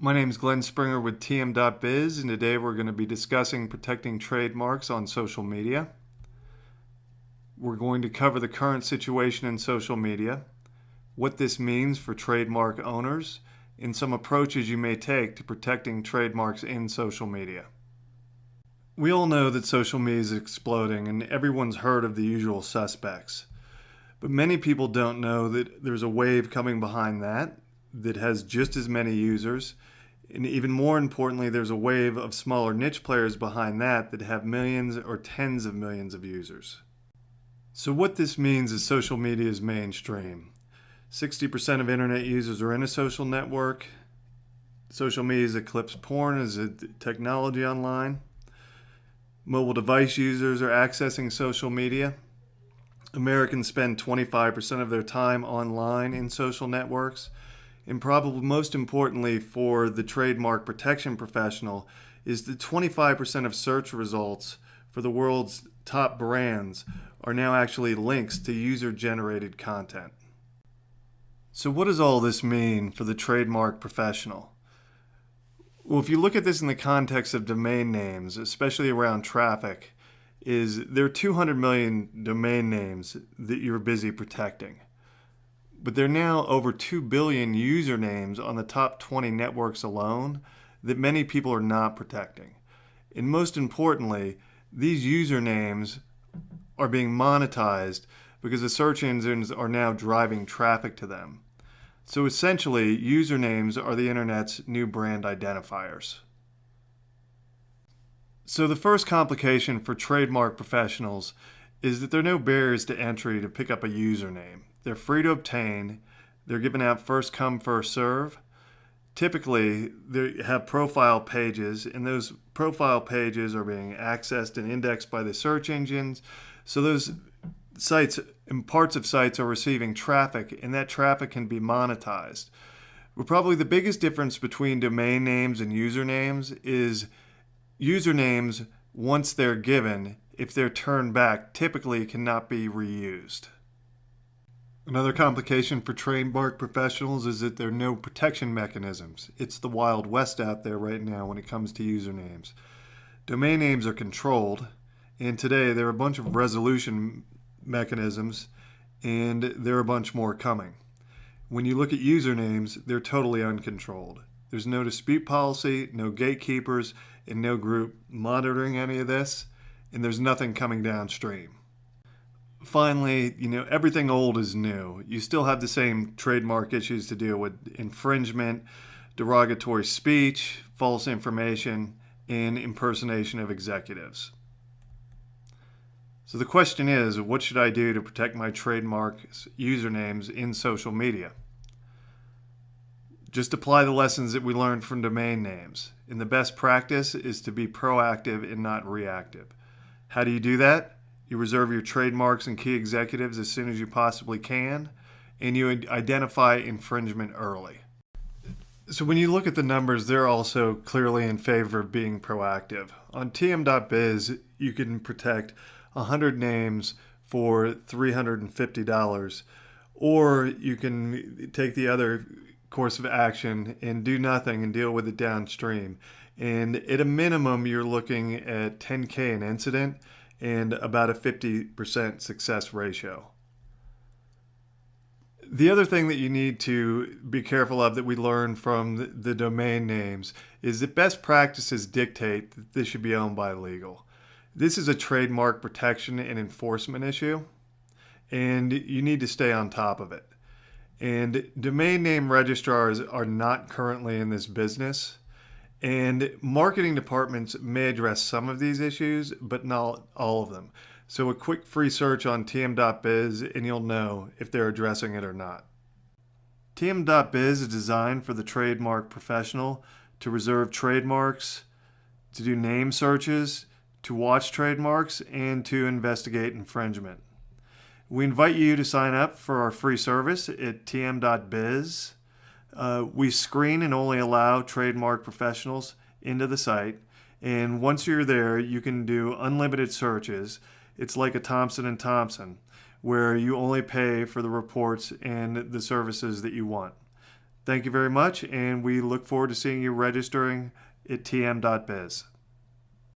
My name is Glenn Springer with TM.biz, and today we're going to be discussing protecting trademarks on social media. We're going to cover the current situation in social media, what this means for trademark owners, and some approaches you may take to protecting trademarks in social media. We all know that social media is exploding, and everyone's heard of the usual suspects. But many people don't know that there's a wave coming behind that has just as many users. And even more importantly, there's a wave of smaller niche players behind that have millions or tens of millions of users. So what this means is social media is mainstream. 60% of internet users are in a social network. Social media has eclipsed porn as a technology online. Mobile device users are accessing social media. Americans spend 25% of their time online in social networks. And probably most importantly for the trademark protection professional is that 25% of search results for the world's top brands are now actually links to user-generated content. So what does all this mean for the trademark professional? Well, if you look at this in the context of domain names, especially around traffic, there are 200 million domain names that you're busy protecting. But there are now over 2 billion usernames on the top 20 networks alone that many people are not protecting. And most importantly, these usernames are being monetized because the search engines are now driving traffic to them. So essentially, usernames are the internet's new brand identifiers. So the first complication for trademark professionals is that there are no barriers to entry to pick up a username. They're free to obtain. They're given out first come, first serve. Typically, they have profile pages, and those profile pages are being accessed and indexed by the search engines. So those sites and parts of sites are receiving traffic, and that traffic can be monetized. But probably the biggest difference between domain names and usernames is usernames, once they're given, if they're turned back, typically cannot be reused. Another complication for trademark professionals is that there are no protection mechanisms. It's the Wild West out there right now when it comes to usernames. Domain names are controlled, and today there are a bunch of resolution mechanisms, and there are a bunch more coming. When you look at usernames, they're totally uncontrolled. There's no dispute policy, no gatekeepers, and no group monitoring any of this, and there's nothing coming downstream. Finally, everything old is new. You still have the same trademark issues to deal with: infringement, derogatory speech, false information, and impersonation of executives. So the question is, what should I do to protect my trademark usernames in social media? Just apply the lessons that we learned from domain names. And the best practice is to be proactive and not reactive. How do you do that? You reserve your trademarks and key executives as soon as you possibly can, and you identify infringement early. So when you look at the numbers, they're also clearly in favor of being proactive. On TM.biz, you can protect 100 names for $350, or you can take the other course of action and do nothing and deal with it downstream. And at a minimum, you're looking at $10K an incident and about a 50% success ratio. The other thing that you need to be careful of that we learned from the domain names is that best practices dictate that this should be owned by legal. This is a trademark protection and enforcement issue, and you need to stay on top of it. And domain name registrars are not currently in this business. And marketing departments may address some of these issues, but not all of them. So a quick free search on tm.biz and you'll know if they're addressing it or not. tm.biz is designed for the trademark professional to reserve trademarks, to do name searches, to watch trademarks, and to investigate infringement. We invite you to sign up for our free service at tm.biz. We screen and only allow trademark professionals into the site, and once you're there, you can do unlimited searches. It's like a Thompson & Thompson, where you only pay for the reports and the services that you want. Thank you very much, and we look forward to seeing you registering at tm.biz.